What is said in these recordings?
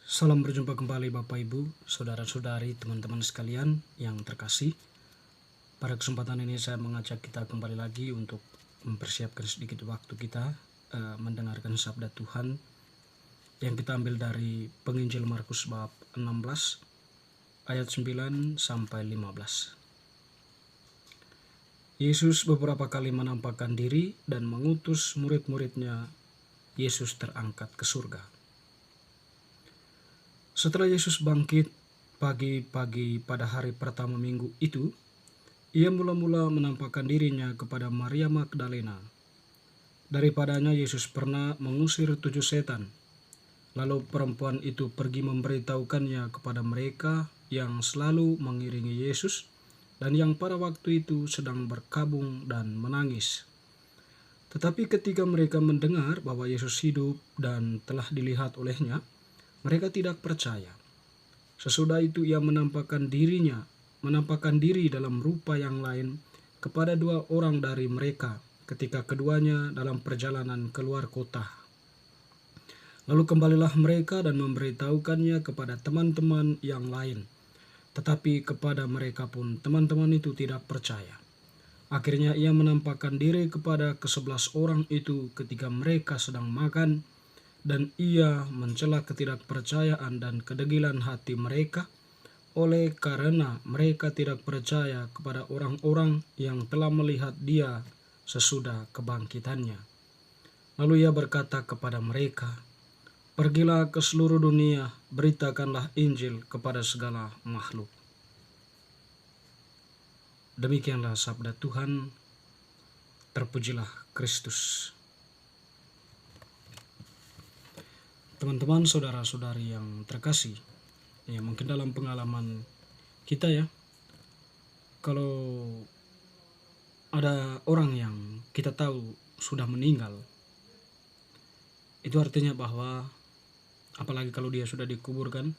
Salam berjumpa kembali Bapak Ibu, Saudara-saudari, teman-teman sekalian yang terkasih. Pada kesempatan ini saya mengajak kita kembali lagi untuk mempersiapkan sedikit waktu kita mendengarkan sabda Tuhan yang kita ambil dari Penginjil Markus bab 16 ayat 9 sampai 15. Yesus beberapa kali menampakkan diri dan mengutus murid-muridnya. Yesus terangkat ke surga. Setelah Yesus bangkit pagi-pagi pada hari pertama minggu itu, ia mula-mula menampakkan dirinya kepada Maria Magdalena. Daripadanya Yesus pernah mengusir 7 setan. Lalu perempuan itu pergi memberitahukannya kepada mereka yang selalu mengiringi Yesus dan yang pada waktu itu sedang berkabung dan menangis. Tetapi ketika mereka mendengar bahwa Yesus hidup dan telah dilihat olehnya, mereka tidak percaya. Sesudah itu ia menampakkan diri dalam rupa yang lain kepada 2 orang dari mereka ketika keduanya dalam perjalanan keluar kota. Lalu kembalilah mereka dan memberitahukannya kepada teman-teman yang lain. Tetapi kepada mereka pun teman-teman itu tidak percaya. Akhirnya ia menampakkan diri kepada ke-11 orang itu ketika mereka sedang makan, dan ia mencela ketidakpercayaan dan kedegilan hati mereka oleh karena mereka tidak percaya kepada orang-orang yang telah melihat dia sesudah kebangkitannya. Lalu ia berkata kepada mereka, "Pergilah ke seluruh dunia, beritakanlah Injil kepada segala makhluk." Demikianlah sabda Tuhan. Terpujilah Kristus. Teman-teman, saudara-saudari yang terkasih, ya mungkin dalam pengalaman kita ya, kalau ada orang yang kita tahu sudah meninggal, itu artinya bahwa, apalagi kalau dia sudah dikuburkan,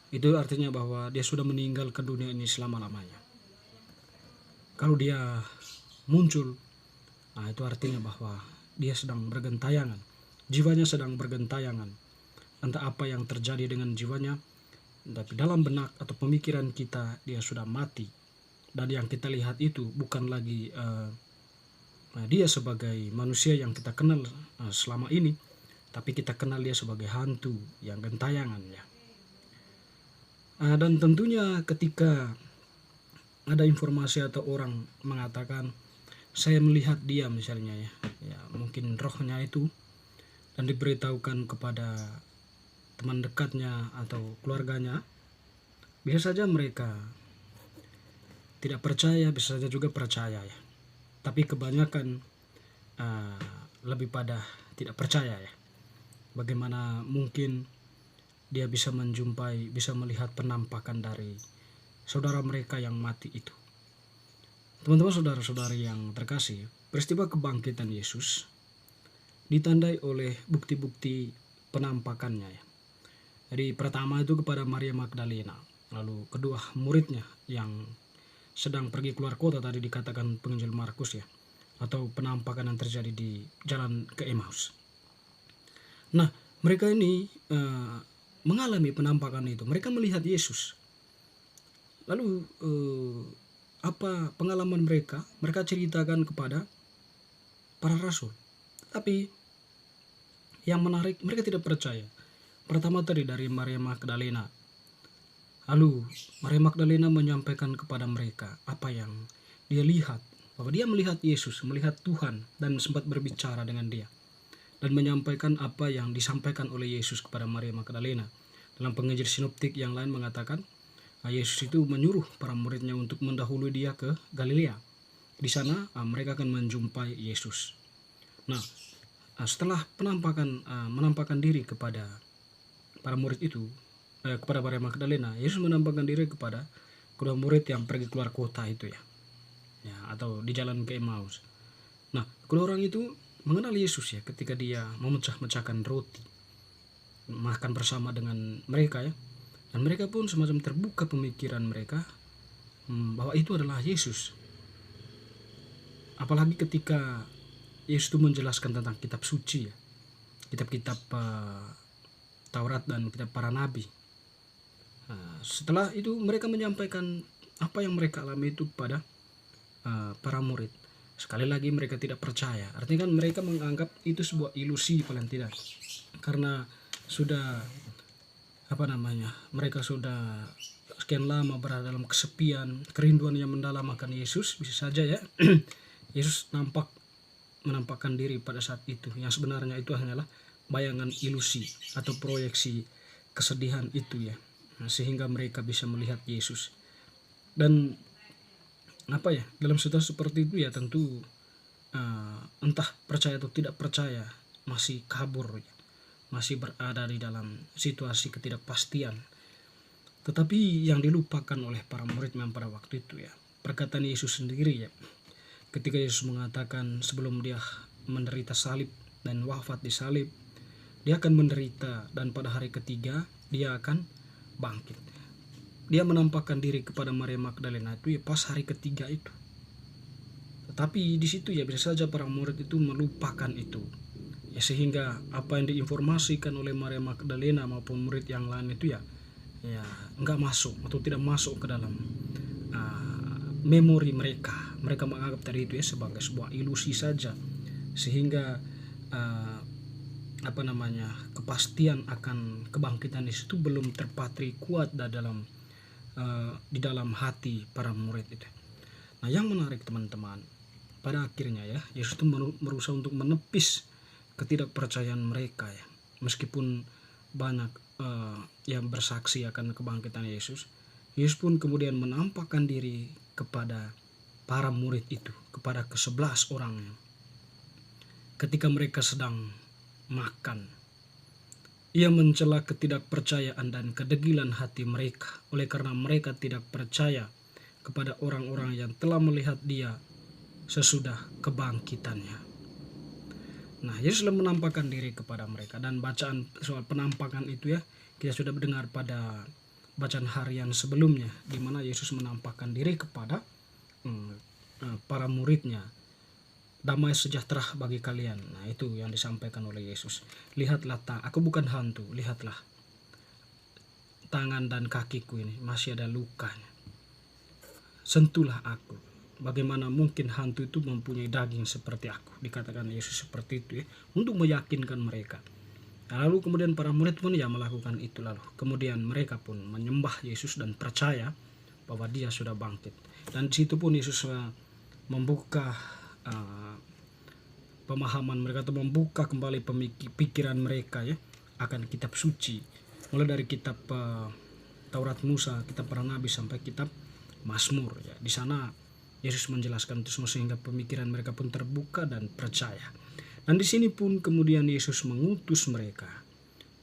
itu artinya bahwa dia sudah meninggal ke dunia ini selama-lamanya. Kalau dia muncul, nah itu artinya bahwa dia sedang bergentayangan, jiwanya sedang bergentayangan. Entah apa yang terjadi dengan jiwanya, tapi dalam benak atau pemikiran kita dia sudah mati. Dan yang kita lihat itu bukan lagi dia sebagai manusia yang kita kenal selama ini, tapi kita kenal dia sebagai hantu yang gentayangan ya. Dan tentunya ketika ada informasi atau orang mengatakan, saya melihat dia misalnya ya mungkin rohnya itu, dan diberitahukan kepada teman dekatnya atau keluarganya, bisa saja mereka tidak percaya, bisa saja juga percaya ya. Tapi kebanyakan lebih pada tidak percaya ya. Bagaimana mungkin dia bisa menjumpai, bisa melihat penampakan dari saudara mereka yang mati itu. Teman-teman, saudara-saudari yang terkasih, peristiwa kebangkitan Yesus ditandai oleh bukti-bukti penampakannya ya. Jadi pertama itu kepada Maria Magdalena, lalu kedua muridnya yang sedang pergi keluar kota, tadi dikatakan Penginjil Markus ya, atau penampakan yang terjadi di jalan ke Emmaus. Nah, mereka ini mengalami penampakan itu, mereka melihat Yesus. Lalu apa pengalaman mereka? Mereka ceritakan kepada para rasul. Tapi yang menarik, mereka tidak percaya. Pertama tadi dari Maria Magdalena. Lalu Maria Magdalena menyampaikan kepada mereka apa yang dia lihat. Bahwa dia melihat Yesus, melihat Tuhan, dan sempat berbicara dengan dia. Dan menyampaikan apa yang disampaikan oleh Yesus kepada Maria Magdalena. Dalam penginjil sinoptik yang lain mengatakan, Yesus itu menyuruh para muridnya untuk mendahului dia ke Galilea. Di sana mereka akan menjumpai Yesus. Nah, setelah menampakkan diri kepada para murid itu, kepada Maria Magdalena, Yesus menampakkan diri kepada kedua murid yang pergi keluar kota itu ya, atau di jalan ke Emmaus. Nah, kedua orang itu mengenal Yesus ya ketika dia memecah-mecahkan roti, makan bersama dengan mereka ya, dan mereka pun semacam terbuka pemikiran mereka bahwa itu adalah Yesus. Apalagi ketika Yesus itu menjelaskan tentang kitab suci ya, kitab-kitab Taurat dan kitab para nabi. Setelah itu mereka menyampaikan apa yang mereka alami itu kepada para murid. Sekali lagi mereka tidak percaya. Artinya kan mereka menganggap itu sebuah ilusi paling tidak. Karena sudah mereka sudah sekian lama berada dalam kesepian, kerinduan yang mendalam akan Yesus, bisa saja ya. Yesus menampakkan diri pada saat itu, yang sebenarnya itu hanyalah bayangan ilusi atau proyeksi kesedihan itu ya. Sehingga mereka bisa melihat Yesus. Dan dalam situasi seperti itu ya tentu entah percaya atau tidak percaya masih kabur ya. Masih berada di dalam situasi ketidakpastian. Tetapi yang dilupakan oleh para murid memang pada waktu itu ya, perkataan Yesus sendiri ya, ketika Yesus mengatakan sebelum dia menderita salib dan wafat di salib, dia akan menderita dan pada hari ketiga dia akan bangkit. Dia menampakkan diri kepada Maria Magdalena itu ya pas hari ketiga itu. Tetapi di situ ya bisa saja para murid itu melupakan itu. Ya, sehingga apa yang diinformasikan oleh Maria Magdalena maupun murid yang lain itu ya enggak masuk atau tidak masuk ke dalam memori mereka. Mereka menganggap tadi itu ya sebagai sebuah ilusi saja, sehingga kepastian akan kebangkitan itu belum terpatri kuat di dalam hati para murid itu. Nah, yang menarik teman-teman, pada akhirnya ya Yesus itu berusaha untuk menepis ketidakpercayaan mereka ya. Meskipun banyak yang bersaksi akan kebangkitan Yesus, Yesus pun kemudian menampakkan diri kepada para murid itu, kepada ke-11 orangnya. Ketika mereka sedang makan, ia mencela ketidakpercayaan dan kedegilan hati mereka, oleh karena mereka tidak percaya kepada orang-orang yang telah melihat dia sesudah kebangkitannya. Nah, Yesus sudah menampakkan diri kepada mereka, dan bacaan soal penampakan itu ya kita sudah mendengar pada bacaan harian sebelumnya, di mana Yesus menampakkan diri kepada para muridnya. Damai sejahtera bagi kalian. Nah, itu yang disampaikan oleh Yesus. Lihatlah, aku bukan hantu. Lihatlah tangan dan kakiku ini masih ada lukanya. Sentuhlah aku. Bagaimana mungkin hantu itu mempunyai daging seperti aku, dikatakan Yesus seperti itu ya, untuk meyakinkan mereka. Lalu kemudian para murid pun ya melakukan itu, lalu kemudian mereka pun menyembah Yesus dan percaya bahwa dia sudah bangkit. Dan di situ pun Yesus membuka pemahaman mereka, atau membuka kembali pikiran mereka ya akan kitab suci, mulai dari kitab Taurat Musa, kitab para nabi sampai kitab Mazmur ya. Di sana Yesus menjelaskan itu semua sehingga pemikiran mereka pun terbuka dan percaya. Dan di sini pun kemudian Yesus mengutus mereka,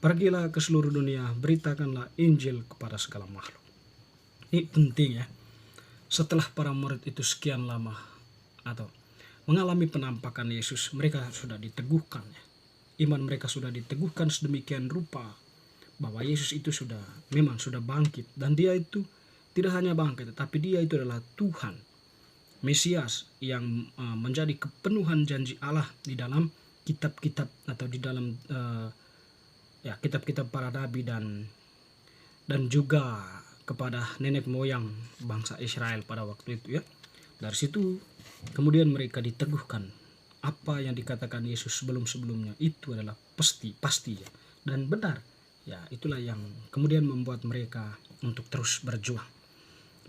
pergilah ke seluruh dunia, beritakanlah Injil kepada segala makhluk. Ini penting ya. Setelah para murid itu sekian lama atau mengalami penampakan Yesus, mereka sudah diteguhkan ya. Iman mereka sudah diteguhkan sedemikian rupa bahwa Yesus itu memang sudah bangkit, dan dia itu tidak hanya bangkit, tetapi dia itu adalah Tuhan Mesias yang menjadi kepenuhan janji Allah di dalam kitab-kitab atau di dalam kitab-kitab para nabi dan juga kepada nenek moyang bangsa Israel pada waktu itu ya. Dari situ kemudian mereka diteguhkan, apa yang dikatakan Yesus sebelum-sebelumnya itu adalah pasti ya, dan benar ya. Itulah yang kemudian membuat mereka untuk terus berjuang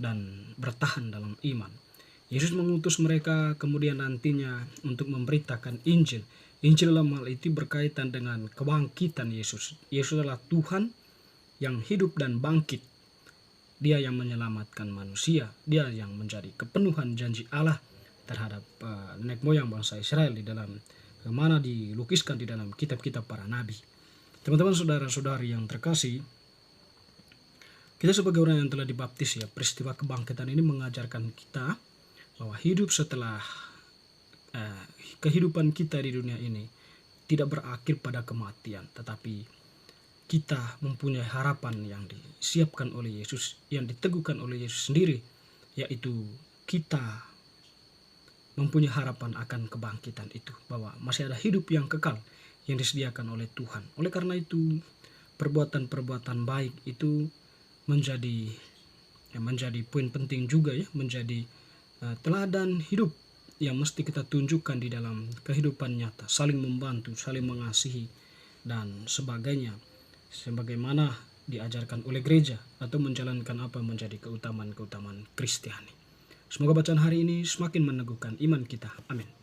dan bertahan dalam iman. Yesus mengutus mereka kemudian nantinya untuk memberitakan Injil. Injil dalam hal itu berkaitan dengan kebangkitan Yesus. Yesus adalah Tuhan yang hidup dan bangkit. Dia yang menyelamatkan manusia. Dia yang menjadi kepenuhan janji Allah terhadap nenek moyang bangsa Israel di dalam mana dilukiskan di dalam kitab-kitab para nabi. Teman-teman, saudara-saudari yang terkasih, kita sebagai orang yang telah dibaptis ya, peristiwa kebangkitan ini mengajarkan kita bahwa hidup setelah kehidupan kita di dunia ini tidak berakhir pada kematian, tetapi kita mempunyai harapan yang disiapkan oleh Yesus, yang diteguhkan oleh Yesus sendiri, yaitu kita mempunyai harapan akan kebangkitan itu, bahwa masih ada hidup yang kekal yang disediakan oleh Tuhan. Oleh karena itu, perbuatan-perbuatan baik itu menjadi poin penting juga ya, menjadi teladan hidup yang mesti kita tunjukkan di dalam kehidupan nyata, saling membantu, saling mengasihi dan sebagainya, sebagaimana diajarkan oleh gereja atau menjalankan apa menjadi keutamaan-keutamaan Kristiani. Semoga bacaan hari ini semakin meneguhkan iman kita. Amin.